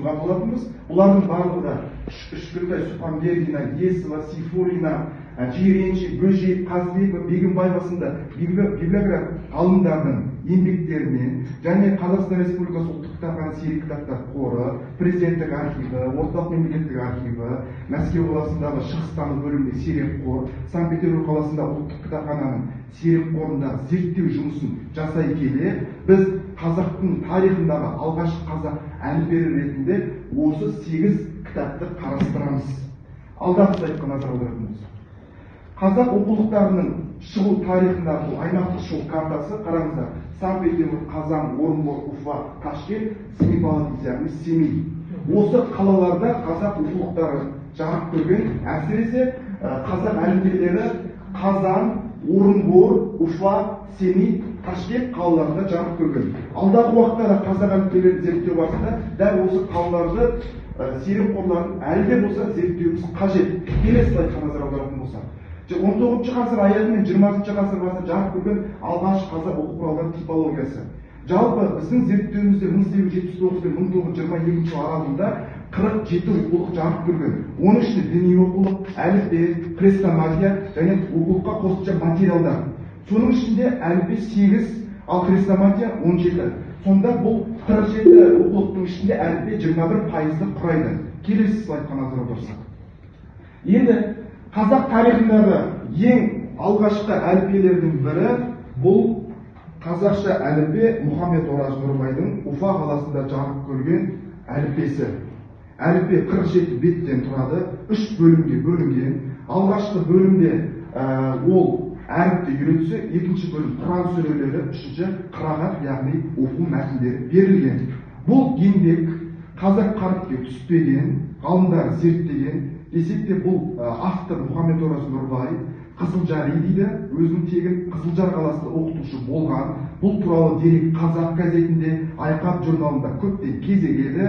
ұсынған болатынбыз. Бұлардың барлығы да Үшкілтай, Субханбердина, Есова, Сейфуллина, Жиренши, Бөжей, Қазбекова, Бегімбаева сынды библиограф ғалымдардың еңбектерінен және Қазақстан Республикасы ұлттық кітапхана сирек кітаптар қоры, президенттік архиві, орталық мемлекеттік архиві, Мәскеу қаласындағы шығыстану бөлімінде сирек қор, Санкт-Петербург қаласында ұлттық кітапхананың сирек қорында зерттеу жұмысын жасай келе, біз қазақтың тарихындағы алғашқы қазақ әліпбері ретінде осы 8 кітапты қарастырамыз. Алдағы слайдқа назар аударатынбыз. Қазақ оқулықтарының шығу тарихындағы аймақтық шығу картасы, қараңыздар, Санкт-Петербург, Қазан, Орынбор, Уфа, Ташкент, Семипалатинск, яғни Семей. Осы қалаларда қазақ оқулықтары жарық көрген, әсіресе қазақ әліпбелері Қазан, Орынбор, Уфа, Семей, Ташкент қалаларында жарық көрген. Алдағы уақытта қазақ әліпбелерін зерттеу барысында дәл осы қалаларды сирек қорларын әлі де болса зерттеуіміз қажет. Келесі слайдқа назар аударатын болсақ. 19 ғасыр аяғы мен 20 ғасыр басында жарық көрген алғашқы қазақ оқу құралдары типологиясы. Жалпы біздің зерттеуімізде 1879 пен 1922 жыл аралығында 47 оқулық жарық көрген. Оның ішінде діни оқулық, әліпбе, хрестоматия және оқулыққа қосымша материалдар. Соның ішінде әліпбе 8, ал хрестоматия 17. Сонда бұл 47 оқулықтың ішінде әліпбе 21%-ды құрайды. Келесі слайдқа назар аударсақ. Енді қазақ тарихындағы ең алғашқы әліпбелердің бірі бұл қазақша әліпбе Мұхаммед Ораз Нұрбайдың Уфа қаласында жарық көрген әліпбесі. Әліпбе 47 беттен тұрады, 3 бөлімге бөлінген. Алғашқы бөлімде ол әріпті үйретсе, екінші бөлім Құран сүрелері, үшінші қырағат, яғни оқу мәтіндері берілген. Бұл еңбек қазақ қаріпке түспеген, ғалымдар зерттеген. Десек те бұл автор Мұхаммед Ораз Нұрбай Қызылжари дейді, өзінің тегін Қызылжар қаласында оқытушы болған. Бұл туралы дерек Қазақ газетінде, Айқап журналында көптен кезегеді.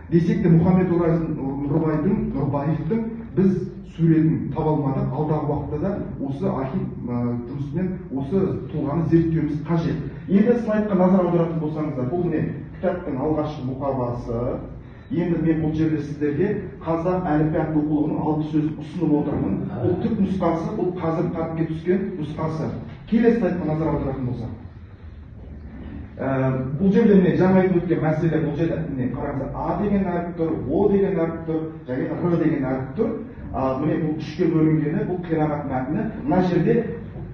Десек те Мұхаммед Ораз Нұрбаевтың біз суретін таба алмадық. Алдағы уақытта да осы архив жұмысымен осы тұлғаны зерттеуіміз қажет. Енді слайдқа назар аударатын болсаңыздар, бұл міне кітаптың алғашқы мұқабасы. Енді мен бұл жерде сіздерге қазақ әліпбе атты оқулығының 6 сөзін ұсынып отырмын. Бұл түп нұсқасы, бұл қазір қаріпке түскен нұсқасы. Келесі слайдқа назар аударатын болсақ. Бұл жерде міне жаңа айтып өткен мәселе, бұл жерде міне қараңыздар, А деген әріп тұр, О деген әріп тұр, және Р деген әріп тұр. Міне бұл үшке бөлінгені, бұл қирағат мәтіні. Мына жерде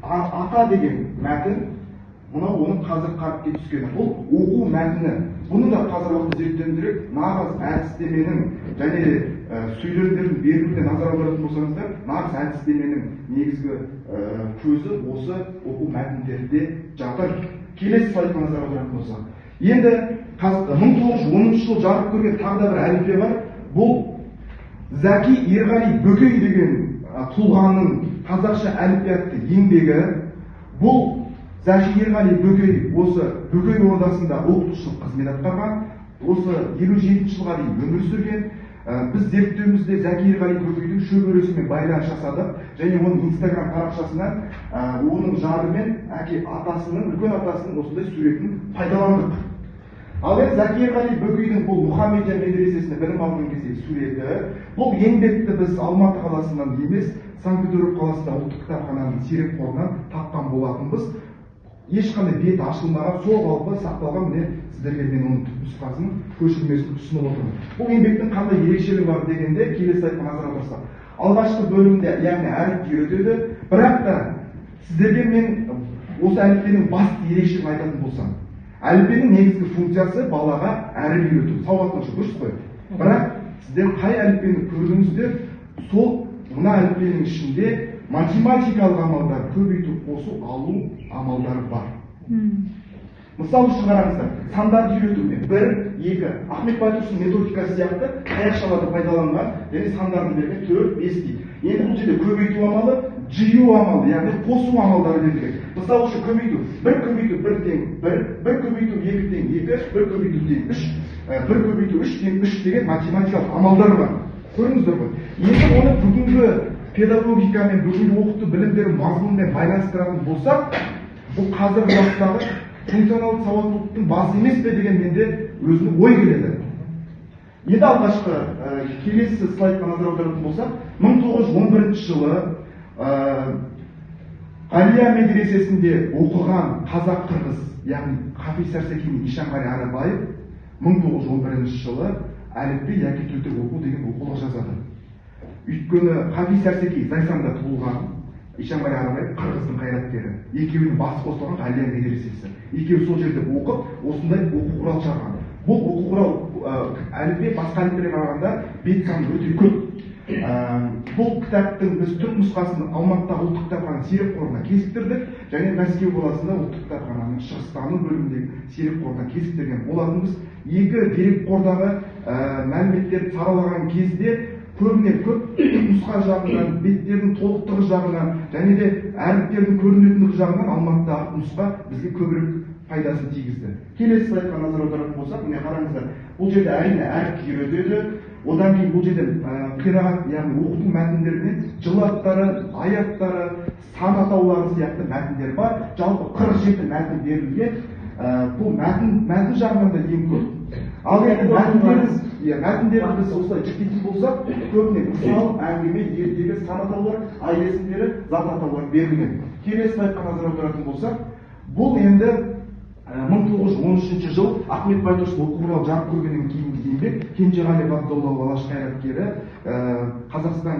Ата деген мәтін, мынау оның қазір қаріпке түскені. Бұл оқу мәтіні. Бұны да қазір уақытта зерттеуіміз керек. Нағыз әдістеменің және сөйлемдердің беруіне назар аударатын болсаңыздар, нағыз әдістеменің негізгі көзі осы оқу мәтіндерінде жатыр. Келесі слайдқа назар аударатын болсақ. Енді 1910 жыл жарық көрген тағы да бір әліпбе бар. Бұл Зәки Ерғали Бөкей деген тұлғаның қазақша әліпбе атты еңбегі. Бұл Зәки Ерғали Бөкей осы Бөкей ордасында оқытушылық қызмет атқарған, осы 57 жылға дейін өмір сүрген. Біз зерттеуімізде Зәки Ерғали Бөкейдің шөбересімен байланыс жасадық және оның Инстаграм парақшасынан оның жары мен атасының, үлкен атасының осындай суретін пайдаландық. Ал енді Зәки Ерғали Бөкейдің бұл Мұхаммедия медресесінде білім алған кездегі суреті. Бұл еңбекті біз Алматы қаласынан емес, Санкт-Петербург қаласында ұлттық кітапхананың сирек қорынан тапқан болатынбыз. Ешқандай бет ашылмаған, сол қалпы сақталған. Міне сіздерге мен оның түпнұсқасын көшірмесін ұсынып отырмын. Бұл еңбектің қандай ерекшелігі бар дегенде келесі слайдқа назар аударсақ. Алғашқы бөлімде яғни әріп үйретеді, бірақ та сіздерге мен осы әліпбенің басты ерекшелігін айтатын болсам, әліпбенің негізгі функциясы балаға әріп үйрету, сауаттылық, дұрыс қой. Бірақ сіздер қай әліпбені көрдіңіздер, сол мына әліпбенің ішінде математикалық амалдар, көбейту, қосу, алу амалдары бар. Мысалы үшін қараңыздар, сандарды үйретумен 1, 2, Ахмет Байтұрсынов методикасы сияқты таяқшаларды пайдаланған, және сандардың берген 4, 5 дейді. Енді бұл жерде көбейту амалы, жию амалы, яғни қосу амалдары берілген. Мысалы үшін көбейту, 1 көбейту 1 тең 1, 1 көбейту 2 тең 2, 1 көбейту тең 3, 1 көбейту 3 тең 3 деген математикалық амалдар бар. Көрдіңіздер ғой. Енді оны бүгінгі педагогика мен бүгінгі оқыту білім беру мазмұнымен байланыстыратын болсақ, бұл қазіргі уақыттағы функционалдық сауаттылықтың басы емес пе деген менде өзіне ой келеді. Енді алғашқы келесі слайдқа назар аударатын болсақ, 1911 жылы Ғалия медресесінде оқыған қазақ-қырғыз, яғни Хафиз Сәрсеки мен Ишанғали Арабаев 1911 жылы әліпби яки тілдік оқу деген оқулық жазады. Өйткені Хафиз Сәрсеки Зайсанда туылған, Ишанғали Арабаев қырғыздың қайраткері. Екеуінің басы қосылған Ғалия медресесі. Екеуі сол жерде оқып, осындай оқу құрал шығарған. Бұл оқу құрал әліпби басқа әліпбиге қарағанда бет саны өте көп. Бұл кітаптың біз түп нұсқасын Алматыдағы ұлттық кітапхана сирек қорына кезіктірдік, және Мәскеу қаласында ұлттық кітапхананың шығыстану бөліміндегі сирек қорына кезіктірген болатынбыз. Екі дерек қордағы мәліметтерді саралаған кезде көбіне көп нұсқа жағынан, беттердің толықтығы жағынан, және де әріптердің көрінетіндігі жағынан Алматыдағы нұсқа бізге көбірек пайдасын тигізді. Келесі слайдқа назар аударатын болсақ, міне қараңыздар, бұл жерде әрине әріп үйретеді. Одан кейін бұл жерде қирағат, яғни оқыту мәтіндерінен жыл аттары, ай аттары, сан атаулары сияқты мәтіндер бар. Жалпы 47 мәтін берілген. Бұл мәтін жағынан да ең көп. Ал енді мәтіндерді біз осылай жіктейтін болсақ, көбіне мысал, әңгіме, ертегі, сан атаулар, ай есімдері, зат атаулар берілген. Келесі слайдқа назар аударатын болсақ, бұл енді 1913 жыл Ахмет Байтұрсынов оқу құралы жарық көргеннен кейінгі еңбек. Кенжеғали Ғабдоллаұлы алаш қайраткері, Қазақстан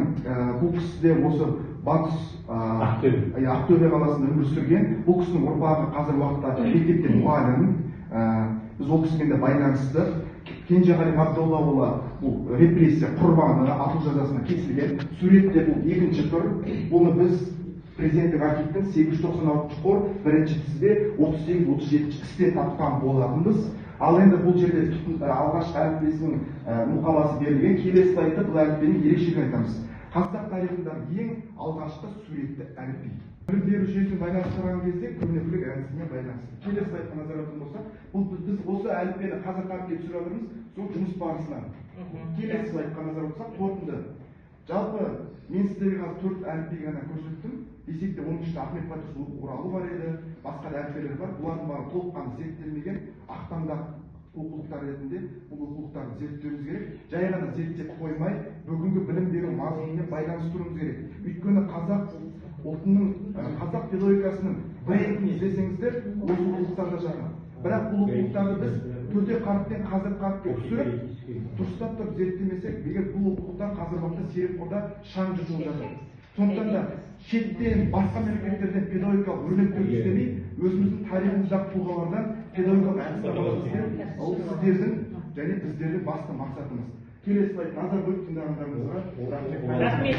бұл кісі де осы батыс Ақтөбе қаласында өмір сүрген. Бұл кісінің ұрпағы қазір уақытта мектепте мұғалім. Біз ол кісімен де байланысты. Кенжеғали Ғабдоллаұлы бұл репрессия құрбаны, ату жазасына кесілген. Суретте бұл екінші тұр. Бұны біз президенттік архивтің 896 қор бірінші тізбе 38-37 істен тапқан болатынбыз. Ал енді бұл жерде алғашқы әліппесінің мұқаласы берілген. Келесі слайдта бұл әліппенің ерекшелігін айтамыз. Қазақ тарихындағы ең алғашқы суретті әліпби. Білім беру жүйесін байланыстырған кезде көбіне әдісіне байланысты. Келесі слайдқа назар аударатын болсақ, біз осы әліппені қазақ қарпіне түсіріп жатырмыз, сол жұмыс барысынан. Келесі слайдқа назар аударсақ, қорытынды. Жалпы мен сіздерге қазір 4 әліпби ғана көрсеттім. Десек те оның ішінде Ахмет Байтұрсынов оқу құралы бар еді, басқа да әліппелер бар. Бұлардың бәрі толыққанды зерттелмеген, ақтаңдақ оқулықтар ретінде бұл оқулықтарды зерттеуіміз керек. Жай ғана зерттеп қоймай, бүгінгі білім беру мазмұнымен байланыстыруымыз керек. Өйткені қазақ ұлтының, қазақ педагогикасының брендін іздесеңіздер, осы оқулықтарда жатыр. Бірақ бұл оқулықтарды біз төте қаріппен қазір қаріпке түсіріп, дұрыстап тұрып зерттемесек, егер бұл оқулықтар қазір уақытта сирек қорда шаң жүріп жатыр. Сондықтан да шеттен, басқа мемлекеттерден педагогикалық өрнектер іздемей, өзіміздің тарихымыздағы тұлғалардан педагогикалық әдіснамалар іздеп, ол сіздердің және біздердің басты мақсатымыз. Келесі слайд, назар қойып тыңдағандарыңызға рахмет.